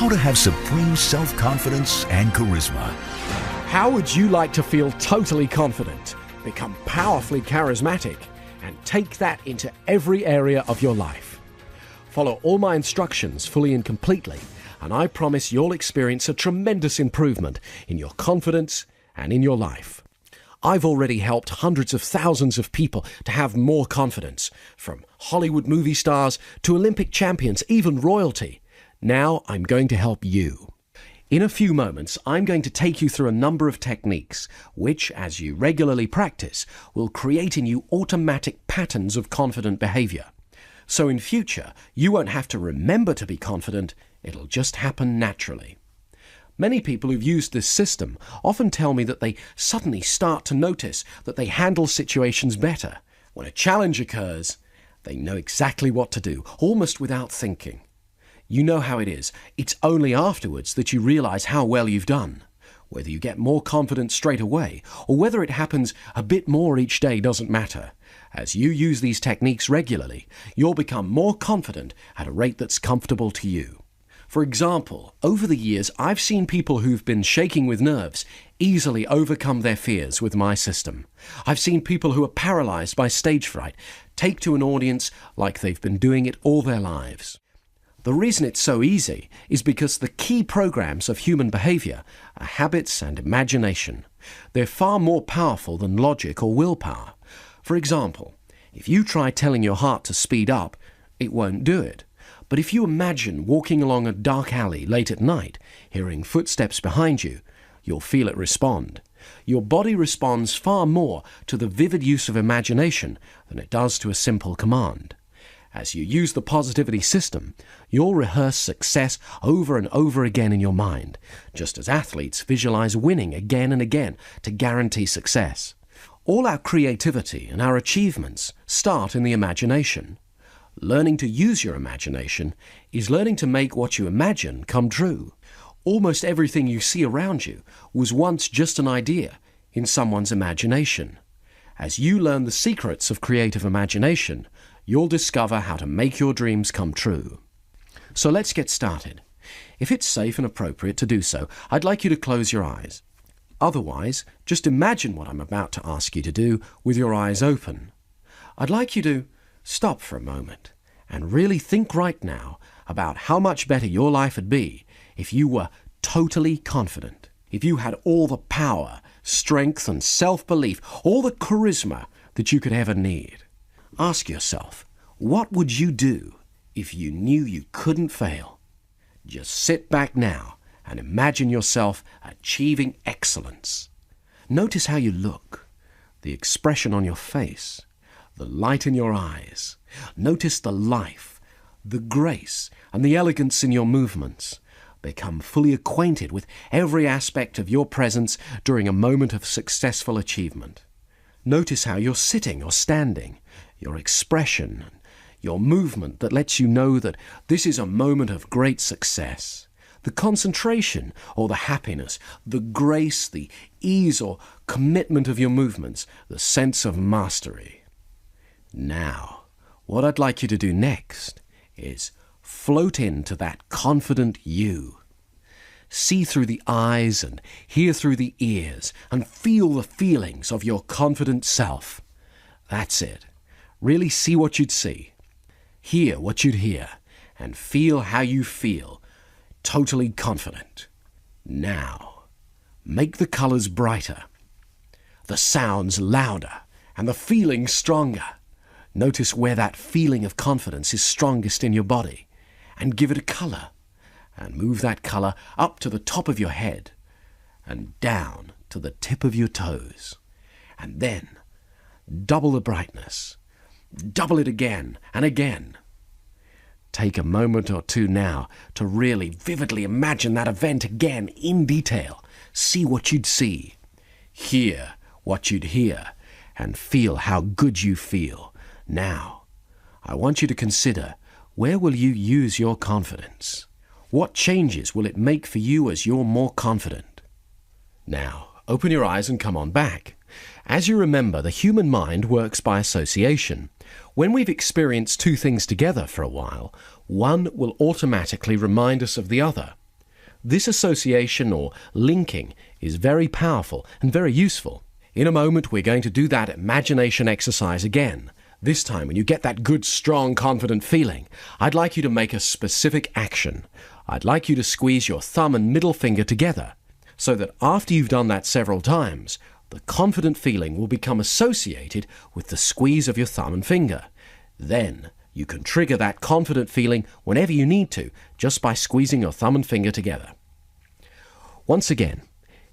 how to have supreme self-confidence and charisma. How would you like to feel totally confident, become powerfully charismatic, and take that into every area of your life? Follow all my instructions fully and completely, and I promise you'll experience a tremendous improvement in your confidence and in your life. I've already helped hundreds of thousands of people to have more confidence, from Hollywood movie stars to Olympic champions, even royalty. Now I'm going to help you. In a few moments, I'm going to take you through a number of techniques which, as you regularly practice, will create in you automatic patterns of confident behavior. So in future, you won't have to remember to be confident, it'll just happen naturally. Many people who've used this system often tell me that they suddenly start to notice that they handle situations better. When a challenge occurs, they know exactly what to do, almost without thinking. You know how it is. It's only afterwards that you realize how well you've done. Whether you get more confident straight away or whether it happens a bit more each day doesn't matter. As you use these techniques regularly, you'll become more confident at a rate that's comfortable to you. For example, over the years, I've seen people who've been shaking with nerves easily overcome their fears with my system. I've seen people who are paralyzed by stage fright take to an audience like they've been doing it all their lives. The reason it's so easy is because the key programs of human behavior are habits and imagination. They're far more powerful than logic or willpower. For example, if you try telling your heart to speed up, it won't do it. But if you imagine walking along a dark alley late at night, hearing footsteps behind you, you'll feel it respond. Your body responds far more to the vivid use of imagination than it does to a simple command. As you use the positivity system, you'll rehearse success over and over again in your mind, just as athletes visualize winning again and again to guarantee success. All our creativity and our achievements start in the imagination. Learning to use your imagination is learning to make what you imagine come true. Almost everything you see around you was once just an idea in someone's imagination. As you learn the secrets of creative imagination, you'll discover how to make your dreams come true. So let's get started. If it's safe and appropriate to do so, I'd like you to close your eyes. Otherwise, just imagine what I'm about to ask you to do with your eyes open. I'd like you to stop for a moment and really think right now about how much better your life would be if you were totally confident, if you had all the power, strength and self-belief, all the charisma that you could ever need. Ask yourself, what would you do if you knew you couldn't fail? Just sit back now and imagine yourself achieving excellence. Notice how you look, the expression on your face, the light in your eyes. Notice the life, the grace, and the elegance in your movements. Become fully acquainted with every aspect of your presence during a moment of successful achievement. Notice how you're sitting or standing, your expression, your movement that lets you know that this is a moment of great success. The concentration or the happiness, the grace, the ease or commitment of your movements, the sense of mastery. Now, what I'd like you to do next is float into that confident you. See through the eyes and hear through the ears and feel the feelings of your confident self. That's it. Really see what you'd see, hear what you'd hear, and feel how you feel, totally confident. Now, make the colors brighter, the sounds louder, and the feeling stronger. Notice where that feeling of confidence is strongest in your body, and give it a color, and move that color up to the top of your head, and down to the tip of your toes, and then double the brightness. Double it again and again. Take a moment or two now to really vividly imagine that event again in detail. See what you'd see, hear what you'd hear, and feel how good you feel. Now, I want you to consider, where will you use your confidence? What changes will it make for you as you're more confident? Now, open your eyes and come on back. As you remember, the human mind works by association. When we've experienced two things together for a while, one will automatically remind us of the other. This association or linking is very powerful and very useful. In a moment, we're going to do that imagination exercise again. This time, when you get that good, strong, confident feeling, I'd like you to make a specific action. I'd like you to squeeze your thumb and middle finger together so that after you've done that several times, the confident feeling will become associated with the squeeze of your thumb and finger. Then, you can trigger that confident feeling whenever you need to, just by squeezing your thumb and finger together. Once again,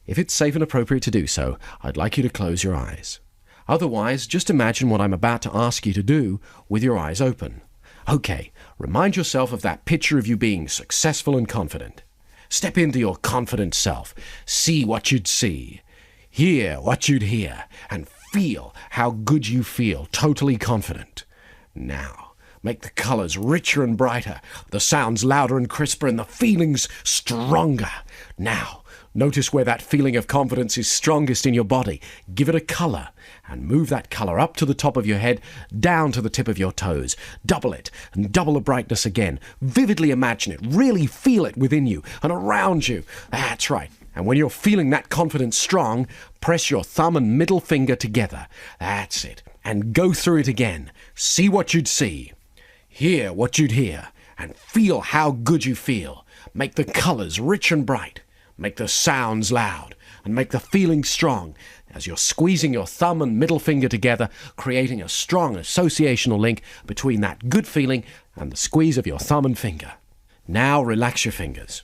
if it's safe and appropriate to do so, I'd like you to close your eyes. Otherwise, just imagine what I'm about to ask you to do with your eyes open. Okay, remind yourself of that picture of you being successful and confident. Step into your confident self. See what you'd see. Hear what you'd hear. And feel how good you feel, totally confident. Now, make the colors richer and brighter, the sounds louder and crisper, and the feelings stronger. Now, notice where that feeling of confidence is strongest in your body. Give it a color, and move that color up to the top of your head, down to the tip of your toes. Double it, and double the brightness again. Vividly imagine it, really feel it within you and around you. That's right. And when you're feeling that confidence strong, press your thumb and middle finger together. That's it. And go through it again. See what you'd see. Hear what you'd hear. And feel how good you feel. Make the colors rich and bright. Make the sounds loud. And make the feeling strong as you're squeezing your thumb and middle finger together, creating a strong associational link between that good feeling and the squeeze of your thumb and finger. Now relax your fingers.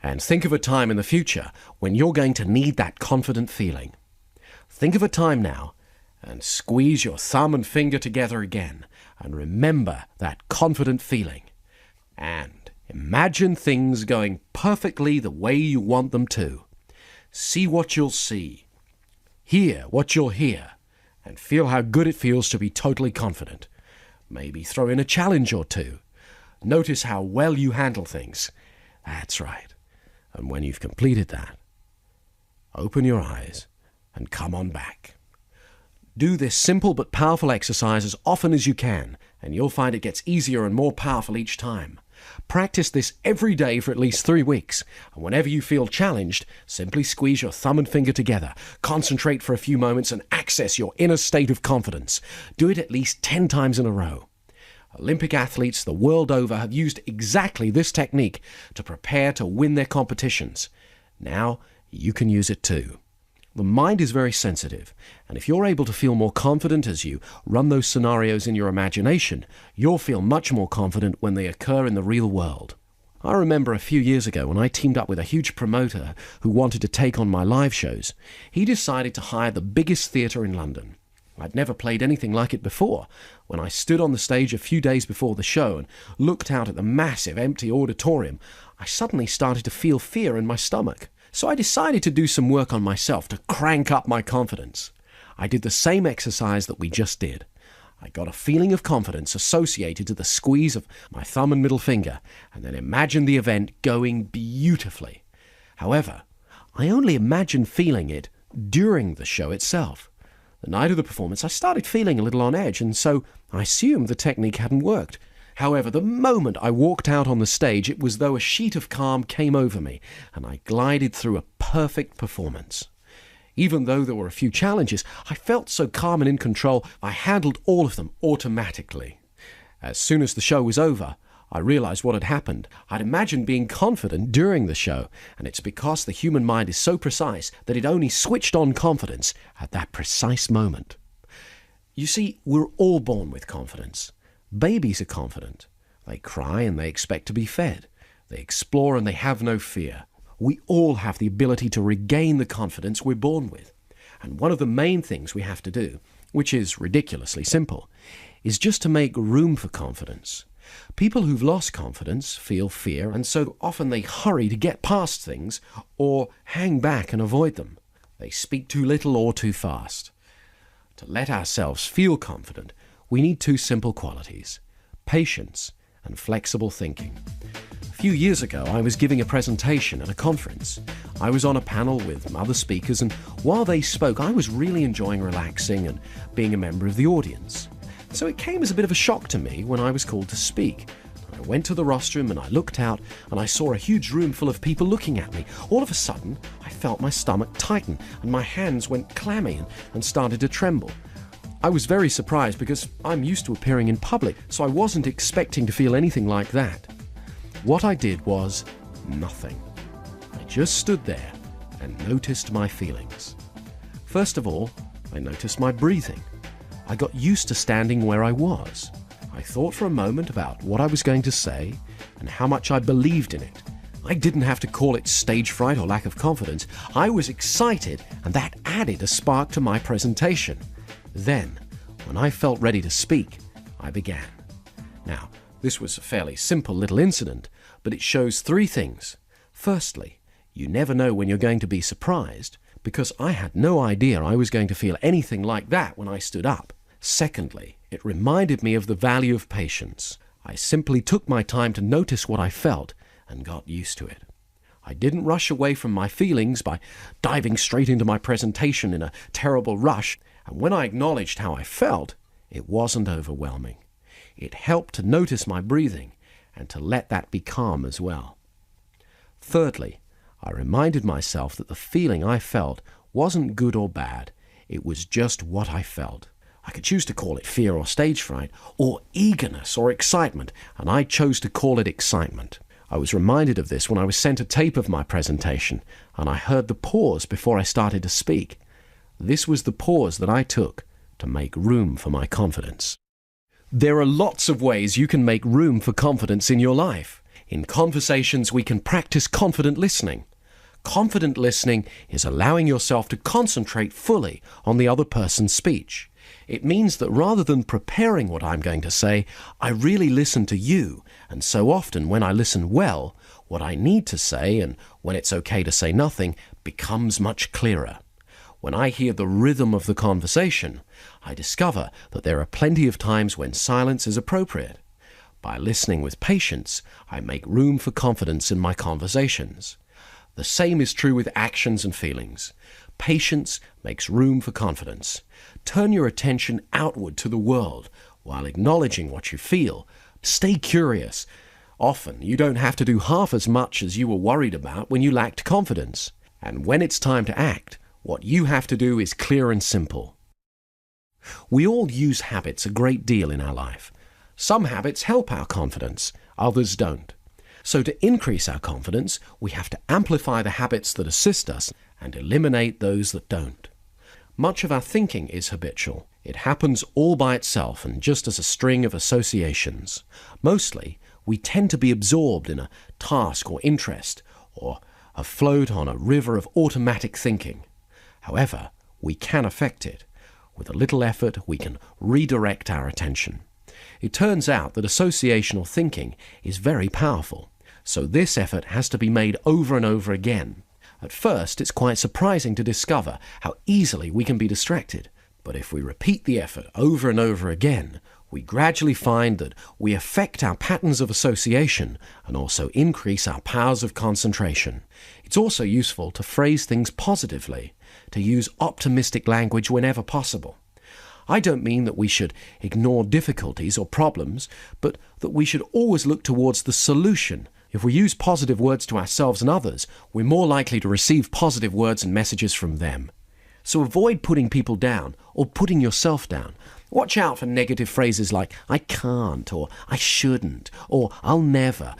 And think of a time in the future when you're going to need that confident feeling. Think of a time now and squeeze your thumb and finger together again and remember that confident feeling. And imagine things going perfectly the way you want them to. See what you'll see. Hear what you'll hear. And feel how good it feels to be totally confident. Maybe throw in a challenge or two. Notice how well you handle things. That's right. And when you've completed that, open your eyes and come on back. Do this simple but powerful exercise as often as you can, and you'll find it gets easier and more powerful each time. Practice this every day for at least 3 weeks, and whenever you feel challenged, simply squeeze your thumb and finger together, concentrate for a few moments, and access your inner state of confidence. Do it at least 10 times in a row. Olympic athletes the world over have used exactly this technique to prepare to win their competitions. Now, you can use it too. The mind is very sensitive, and if you're able to feel more confident as you run those scenarios in your imagination, you'll feel much more confident when they occur in the real world. I remember a few years ago when I teamed up with a huge promoter who wanted to take on my live shows. He decided to hire the biggest theatre in London. I'd never played anything like it before. When I stood on the stage a few days before the show and looked out at the massive empty auditorium, I suddenly started to feel fear in my stomach. So I decided to do some work on myself to crank up my confidence. I did the same exercise that we just did. I got a feeling of confidence associated to the squeeze of my thumb and middle finger, and then imagined the event going beautifully. However, I only imagined feeling it during the show itself. The night of the performance, I started feeling a little on edge, and so I assumed the technique hadn't worked. However, the moment I walked out on the stage, it was as though a sheet of calm came over me, and I glided through a perfect performance. Even though there were a few challenges, I felt so calm and in control, I handled all of them automatically. As soon as the show was over, I realized what had happened. I'd imagined being confident during the show, and it's because the human mind is so precise that it only switched on confidence at that precise moment. You see, we're all born with confidence. Babies are confident. They cry and they expect to be fed. They explore and they have no fear. We all have the ability to regain the confidence we're born with. And one of the main things we have to do, which is ridiculously simple, is just to make room for confidence. People who've lost confidence feel fear, and so often they hurry to get past things or hang back and avoid them. They speak too little or too fast. To let ourselves feel confident, we need 2 simple qualities: patience and flexible thinking. A few years ago, I was giving a presentation at a conference. I was on a panel with other speakers, and while they spoke, I was really enjoying relaxing and being a member of the audience. So it came as a bit of a shock to me when I was called to speak. I went to the rostrum and I looked out and I saw a huge room full of people looking at me. All of a sudden, I felt my stomach tighten and my hands went clammy and started to tremble. I was very surprised because I'm used to appearing in public, so I wasn't expecting to feel anything like that. What I did was nothing. I just stood there and noticed my feelings. First of all, I noticed my breathing. I got used to standing where I was. I thought for a moment about what I was going to say and how much I believed in it. I didn't have to call it stage fright or lack of confidence. I was excited, and that added a spark to my presentation. Then, when I felt ready to speak, I began. Now, this was a fairly simple little incident, but it shows three things. Firstly, you never know when you're going to be surprised, because I had no idea I was going to feel anything like that when I stood up. Secondly, it reminded me of the value of patience. I simply took my time to notice what I felt and got used to it. I didn't rush away from my feelings by diving straight into my presentation in a terrible rush, and when I acknowledged how I felt, it wasn't overwhelming. It helped to notice my breathing and to let that be calm as well. Thirdly, I reminded myself that the feeling I felt wasn't good or bad. It was just what I felt. I could choose to call it fear or stage fright, or eagerness or excitement, and I chose to call it excitement. I was reminded of this when I was sent a tape of my presentation, and I heard the pause before I started to speak. This was the pause that I took to make room for my confidence. There are lots of ways you can make room for confidence in your life. In conversations, we can practice confident listening. Confident listening is allowing yourself to concentrate fully on the other person's speech. It means that rather than preparing what I'm going to say, I really listen to you, and so often when I listen well, what I need to say, and when it's okay to say nothing, becomes much clearer. When I hear the rhythm of the conversation, I discover that there are plenty of times when silence is appropriate. By listening with patience, I make room for confidence in my conversations. The same is true with actions and feelings. Patience makes room for confidence. Turn your attention outward to the world while acknowledging what you feel. Stay curious. Often, you don't have to do half as much as you were worried about when you lacked confidence. And when it's time to act, what you have to do is clear and simple. We all use habits a great deal in our life. Some habits help our confidence, others don't. So to increase our confidence, we have to amplify the habits that assist us and eliminate those that don't. Much of our thinking is habitual. It happens all by itself and just as a string of associations. Mostly, we tend to be absorbed in a task or interest, or afloat on a river of automatic thinking. However, we can affect it. With a little effort, we can redirect our attention. It turns out that associational thinking is very powerful, so this effort has to be made over and over again. At first, it's quite surprising to discover how easily we can be distracted, but if we repeat the effort over and over again, we gradually find that we affect our patterns of association and also increase our powers of concentration. It's also useful to phrase things positively, to use optimistic language whenever possible. I don't mean that we should ignore difficulties or problems, but that we should always look towards the solution. If we use positive words to ourselves and others, we're more likely to receive positive words and messages from them. So avoid putting people down or putting yourself down. Watch out for negative phrases like, I can't, or I shouldn't, or I'll never.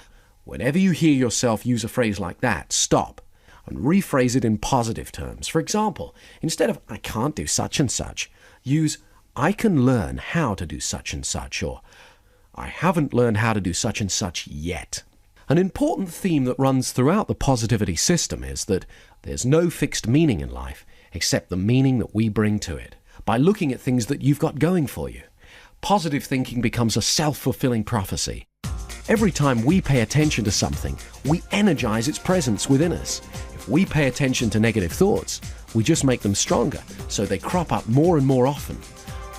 Whenever you hear yourself use a phrase like that, stop and rephrase it in positive terms. For example, instead of, I can't do such and such, use, I can learn how to do such and such, or I haven't learned how to do such and such yet. An important theme that runs throughout the positivity system is that there's no fixed meaning in life except the meaning that we bring to it by looking at things that you've got going for you. Positive thinking becomes a self-fulfilling prophecy. Every time we pay attention to something, we energize its presence within us. If we pay attention to negative thoughts, we just make them stronger, so they crop up more and more often.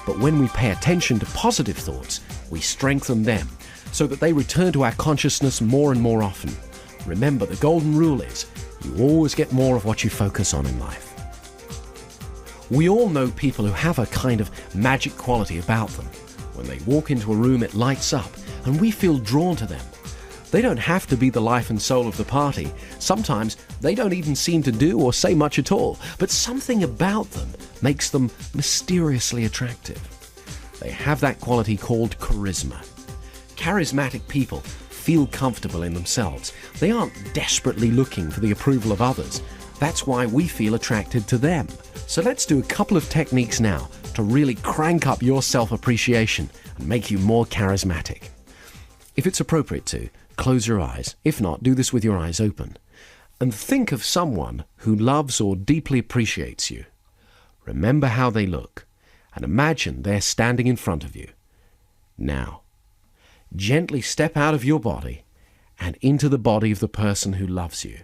But when we pay attention to positive thoughts, we strengthen them, so that they return to our consciousness more and more often. Remember, the golden rule is, you always get more of what you focus on in life. We all know people who have a kind of magic quality about them. When they walk into a room, it lights up, and we feel drawn to them. They don't have to be the life and soul of the party. Sometimes they don't even seem to do or say much at all, but something about them makes them mysteriously attractive. They have that quality called charisma. Charismatic people feel comfortable in themselves. They aren't desperately looking for the approval of others. That's why we feel attracted to them. So let's do a couple of techniques now to really crank up your self-appreciation and make you more charismatic. If it's appropriate to, close your eyes. If not, do this with your eyes open. And think of someone who loves or deeply appreciates you. Remember how they look, and imagine they're standing in front of you. Now, gently step out of your body and into the body of the person who loves you.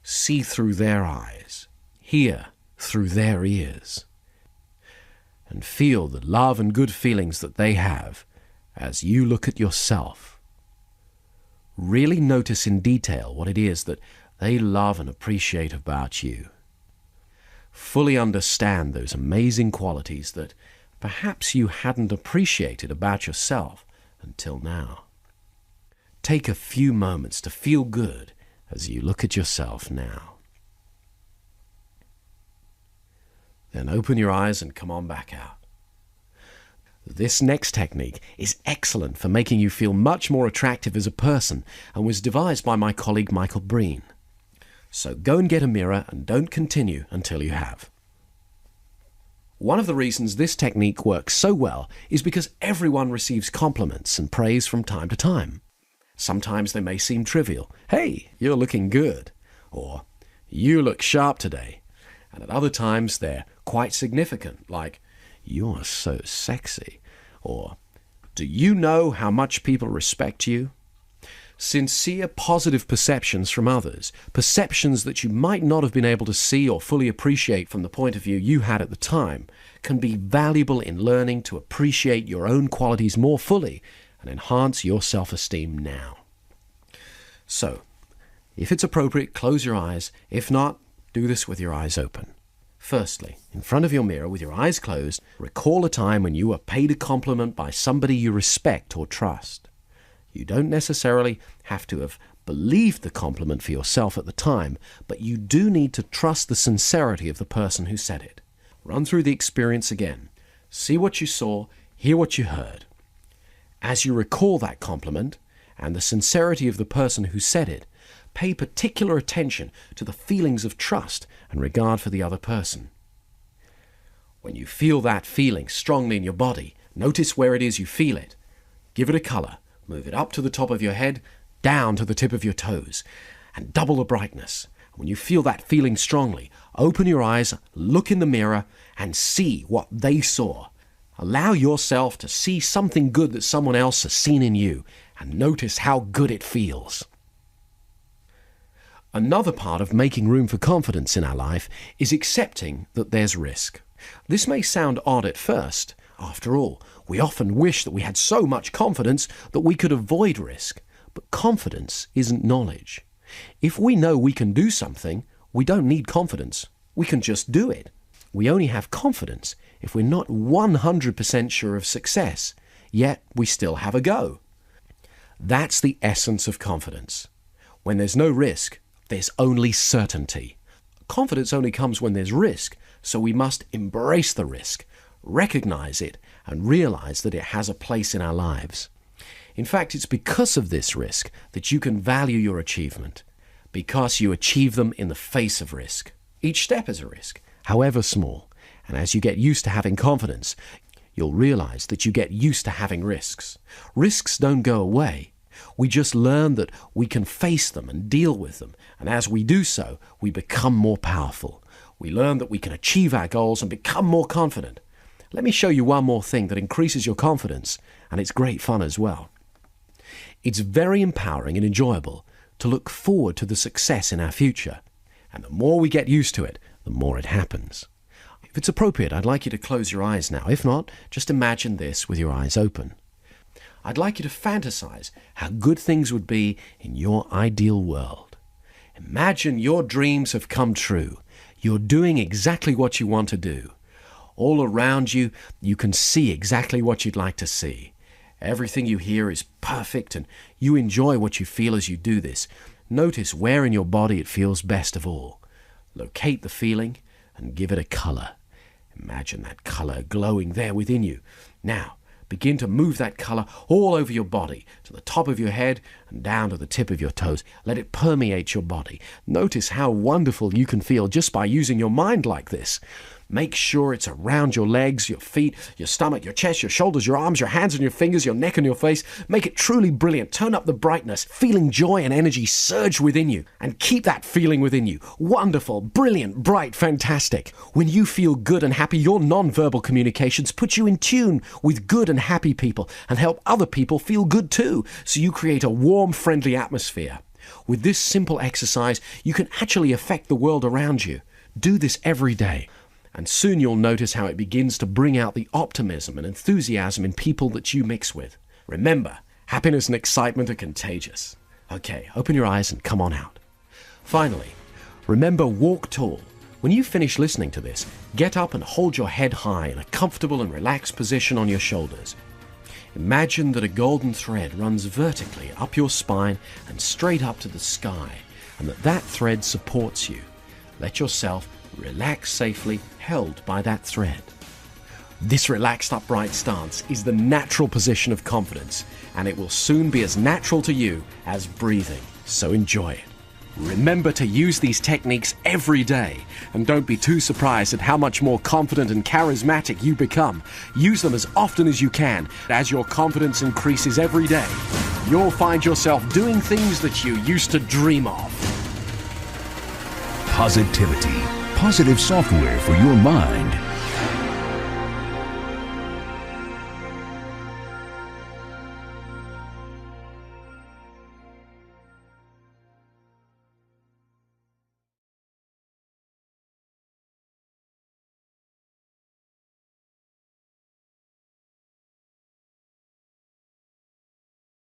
See through their eyes, hear through their ears, and feel the love and good feelings that they have as you look at yourself. Really notice in detail what it is that they love and appreciate about you. Fully understand those amazing qualities that perhaps you hadn't appreciated about yourself until now. Take a few moments to feel good as you look at yourself now. Then open your eyes and come on back out. This next technique is excellent for making you feel much more attractive as a person and was devised by my colleague Michael Breen. So go and get a mirror and don't continue until you have. One of the reasons this technique works so well is because everyone receives compliments and praise from time to time. Sometimes they may seem trivial. Hey, you're looking good. Or, you look sharp today. And at other times they're quite significant, like, you're so sexy. Or, do you know how much people respect you? Sincere positive perceptions from others, perceptions that you might not have been able to see or fully appreciate from the point of view you had at the time, can be valuable in learning to appreciate your own qualities more fully and enhance your self-esteem now. So, if it's appropriate, close your eyes. If not, do this with your eyes open. Firstly, in front of your mirror with your eyes closed, recall a time when you were paid a compliment by somebody you respect or trust. You don't necessarily have to have believed the compliment for yourself at the time, but you do need to trust the sincerity of the person who said it. Run through the experience again. See what you saw, hear what you heard. As you recall that compliment and the sincerity of the person who said it, pay particular attention to the feelings of trust and regard for the other person. When you feel that feeling strongly in your body, notice where it is you feel it. Give it a color. Move it up to the top of your head, down to the tip of your toes, and double the brightness. When you feel that feeling strongly, open your eyes, look in the mirror, and see what they saw. Allow yourself to see something good that someone else has seen in you, and notice how good it feels. Another part of making room for confidence in our life is accepting that there's risk. This may sound odd at first. After all, we often wish that we had so much confidence that we could avoid risk. But confidence isn't knowledge. If we know we can do something, we don't need confidence. We can just do it. We only have confidence if we're not 100% sure of success, yet we still have a go. That's the essence of confidence. When there's no risk, there's only certainty. Confidence only comes when there's risk, so we must embrace the risk, recognize it, and realize that it has a place in our lives. In fact, it's because of this risk that you can value your achievement, because you achieve them in the face of risk. Each step is a risk, however small, and as you get used to having confidence, you'll realize that you get used to having risks. Risks don't go away. We just learn that we can face them and deal with them, and as we do so, we become more powerful. We learn that we can achieve our goals and become more confident. Let me show you one more thing that increases your confidence, and it's great fun as well. It's very empowering and enjoyable to look forward to the success in our future, and the more we get used to it, the more it happens. If it's appropriate, I'd like you to close your eyes now. If not, just imagine this with your eyes open. I'd like you to fantasize how good things would be in your ideal world. Imagine your dreams have come true. You're doing exactly what you want to do. All around you, you can see exactly what you'd like to see. Everything you hear is perfect and you enjoy what you feel as you do this. Notice where in your body it feels best of all. Locate the feeling and give it a color. Imagine that color glowing there within you. Now, begin to move that color all over your body, to the top of your head and down to the tip of your toes. Let it permeate your body. Notice how wonderful you can feel just by using your mind like this. Make sure it's around your legs, your feet, your stomach, your chest, your shoulders, your arms, your hands and your fingers, your neck and your face. Make it truly brilliant. Turn up the brightness, feeling joy and energy surge within you. And keep that feeling within you. Wonderful, brilliant, bright, fantastic. When you feel good and happy, your non-verbal communications put you in tune with good and happy people and help other people feel good too. So you create a warm, friendly atmosphere. With this simple exercise, you can actually affect the world around you. Do this every day. And soon you'll notice how it begins to bring out the optimism and enthusiasm in people that you mix with. Remember, happiness and excitement are contagious. Okay, open your eyes and come on out. Finally, remember, walk tall. When you finish listening to this, get up and hold your head high in a comfortable and relaxed position on your shoulders. Imagine that a golden thread runs vertically up your spine and straight up to the sky, and that thread supports you. Let yourself relax safely, held by that thread. This relaxed upright stance is the natural position of confidence, and it will soon be as natural to you as breathing, so enjoy it. Remember to use these techniques every day, and don't be too surprised at how much more confident and charismatic you become. Use them as often as you can. As your confidence increases every day, you'll find yourself doing things that you used to dream of. Positivity. Positive software for your mind.